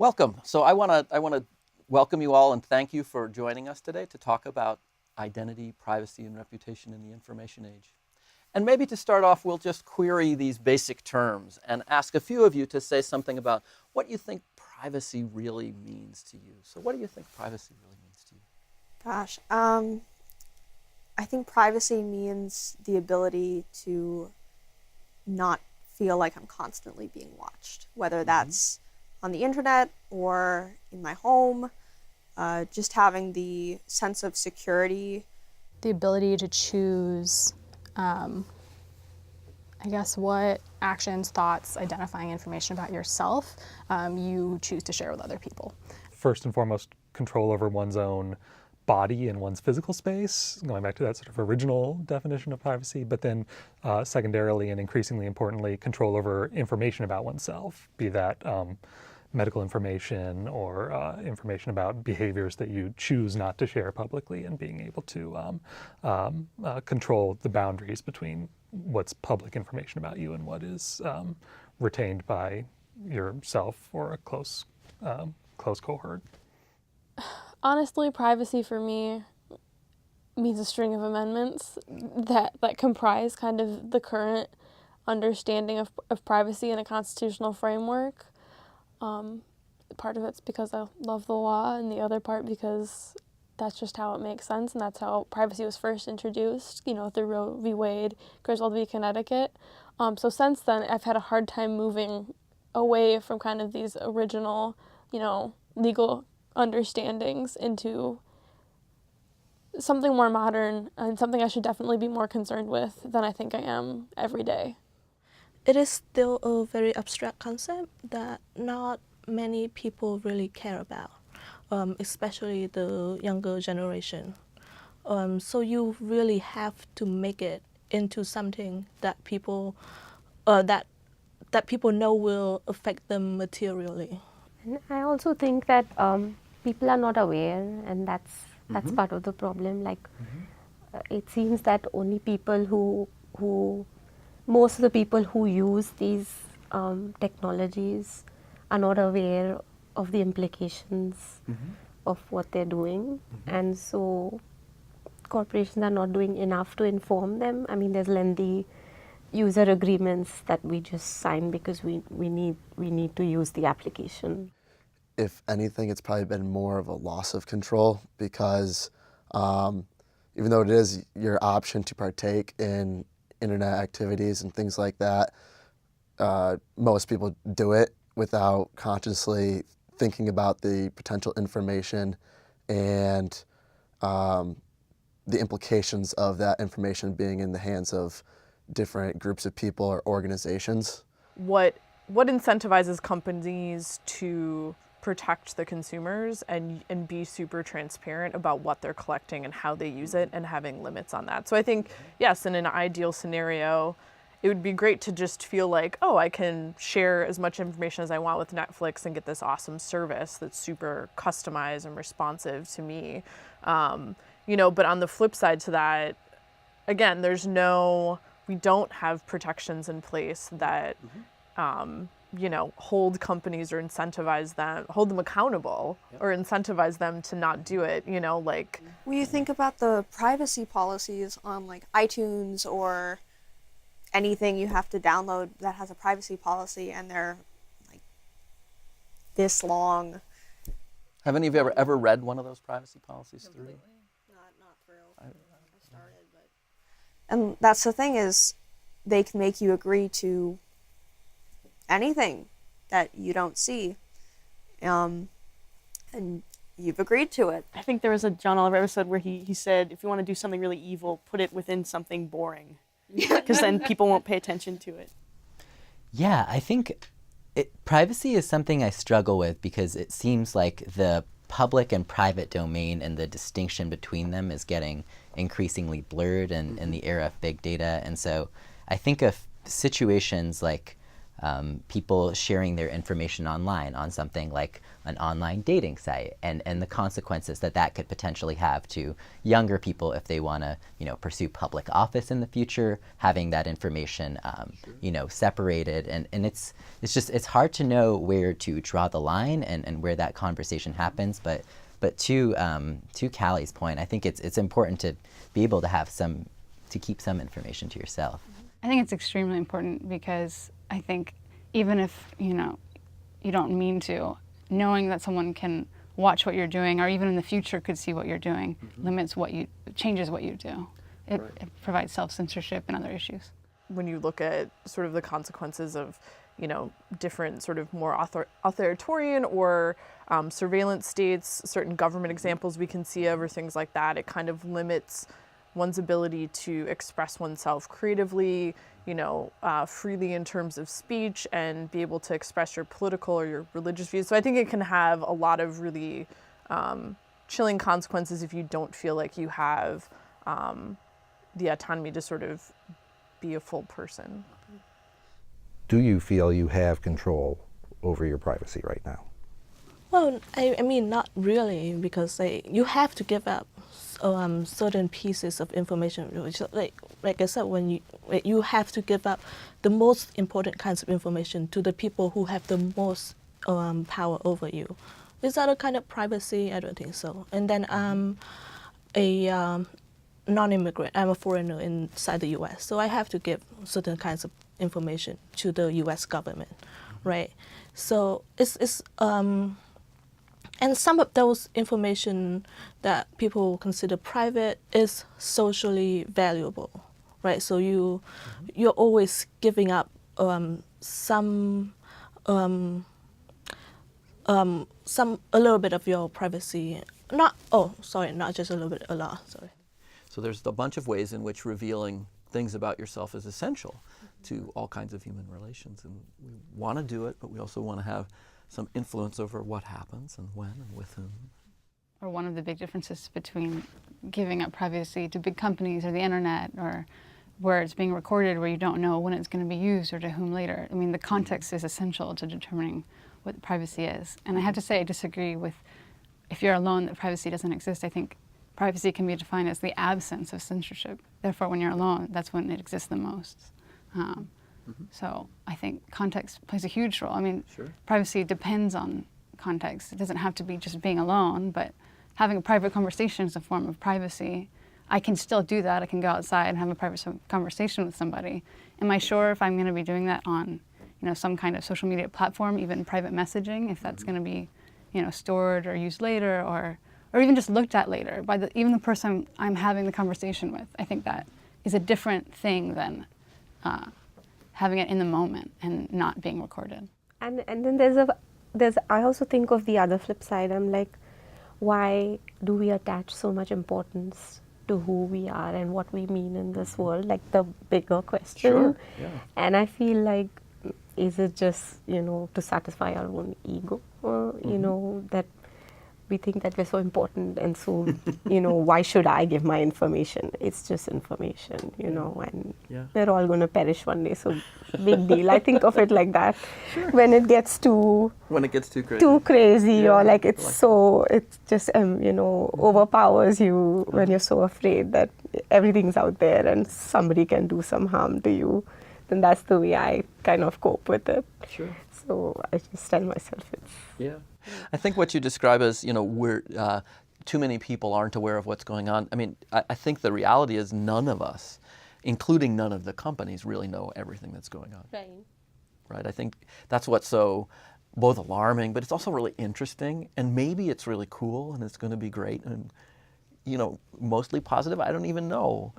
Welcome. So I want to welcome you all and thank you for joining us today to talk about identity, privacy, and reputation in the information age. And maybe to start off, we'll just query these basic terms and ask a few of you to say something about what you think privacy really means to you. So what do you think privacy really means to you? Gosh, I think privacy means the ability to not feel like I'm constantly being watched, whether that's on the internet or in my home. Just having the sense of security. The ability to choose, what actions, thoughts, identifying information about yourself you choose to share with other people. First and foremost, control over one's own body and one's physical space, going back to that sort of original definition of privacy, but then secondarily and increasingly importantly, control over information about oneself, be that medical information or information about behaviors that you choose not to share publicly, and being able to control the boundaries between what's public information about you and what is retained by yourself or a close cohort. Honestly, privacy for me means a string of amendments that comprise kind of the current understanding of privacy in a constitutional framework. Part of it's because I love the law, and the other part because that's just how it makes sense, and that's how privacy was first introduced, through Roe v. Wade, Griswold v. Connecticut. So since then, I've had a hard time moving away from kind of these original, legal understandings into something more modern and something I should definitely be more concerned with than I think I am every day. It is still a very abstract concept that not many people really care about, especially the younger generation. So you really have to make it into something that people know will affect them materially. And I also think that people are not aware, and that's part of the problem. It seems that only people who most of the people who use these technologies are not aware of the implications of what they're doing, and so corporations are not doing enough to inform them. I mean, there's lengthy user agreements that we just sign because we need to use the application. If anything, it's probably been more of a loss of control, because even though it is your option to partake in internet activities and things like that, most people do it without consciously thinking about the potential information and the implications of that information being in the hands of different groups of people or organizations. What incentivizes companies to protect the consumers and be super transparent about what they're collecting and how they use it, and having limits on that. So I think, yes, in an ideal scenario, it would be great to just feel like, oh, I can share as much information as I want with Netflix and get this awesome service that's super customized and responsive to me. But on the flip side to that, again, we don't have protections in place that hold companies or incentivize them, hold them accountable, or incentivize them to not do it, When you think about the privacy policies on iTunes or anything you have to download that has a privacy policy, and they're this long. Have any of you ever read one of those privacy policies through? Not through. I started, but. And that's the thing, is they can make you agree to anything that you don't see, and you've agreed to it. I think there was a John Oliver episode where he said, if you want to do something really evil, put it within something boring, because then people won't pay attention to it. Yeah, I think privacy is something I struggle with, because it seems like the public and private domain and the distinction between them is getting increasingly blurred in the era of big data. And so I think of situations like people sharing their information online on something like an online dating site, and the consequences that that could potentially have to younger people if they want to, pursue public office in the future, having that information, separated, and it's hard to know where to draw the line and where that conversation happens, but to Callie's point, I think it's important to be able to have to keep some information to yourself. I think it's extremely important because I think even if, you don't mean to, knowing that someone can watch what you're doing or even in the future could see what you're doing changes what you do. It provides self-censorship and other issues. When you look at sort of the consequences of, different sort of more authoritarian or surveillance states, certain government examples we can see of or things like that, it kind of limits one's ability to express oneself creatively, freely in terms of speech and be able to express your political or your religious views. So I think it can have a lot of really chilling consequences if you don't feel like you have the autonomy to sort of be a full person. Do you feel you have control over your privacy right now? Well, I mean, not really, because you have to give up certain pieces of information, which, like I said, when you have to give up the most important kinds of information to the people who have the most power over you. Is that a kind of privacy? I don't think so. And then I'm a non-immigrant. I'm a foreigner inside the U.S., so I have to give certain kinds of information to the U.S. government, right? So it's and some of those information that people consider private is socially valuable, right? So you're always giving up some a little bit of your privacy. Not just a little bit, a lot. Sorry. So there's a bunch of ways in which revealing things about yourself is essential to all kinds of human relations, and we want to do it, but we also want to have some influence over what happens and when and with whom. Or one of the big differences between giving up privacy to big companies or the internet, or where it's being recorded where you don't know when it's going to be used or to whom later. I mean, the context is essential to determining what privacy is. And I have to say I disagree with, if you're alone, that privacy doesn't exist. I think privacy can be defined as the absence of censorship. Therefore, when you're alone, that's when it exists the most. So I think context plays a huge role. I mean, privacy depends on context. It doesn't have to be just being alone, but having a private conversation is a form of privacy. I can still do that. I can go outside and have a private conversation with somebody. Am I sure if I'm going to be doing that on, some kind of social media platform, even private messaging, if that's going to be, stored or used later, or even just looked at later by even the person I'm having the conversation with? I think that is a different thing than having it in the moment and not being recorded. And then I also think of the other flip side. I'm like, why do we attach so much importance to who we are and what we mean in this world, like the bigger question? Sure. Yeah. And I feel like, is it just, to satisfy our own ego, that we think that we're so important, and so, why should I give my information? It's just information, and we're all going to perish one day, so big deal. I think of it like that. When it gets too crazy, or like it just, overpowers you when you're so afraid that everything's out there and somebody can do some harm to you, then that's the way I kind of cope with it. Sure. So I just tell myself it's... Yeah. I think what you describe as, we're too many people aren't aware of what's going on. I mean, I think the reality is none of us, including none of the companies, really know everything that's going on. Right. I think that's what's so both alarming, but it's also really interesting, and maybe it's really cool and it's going to be great and, mostly positive. I don't even know.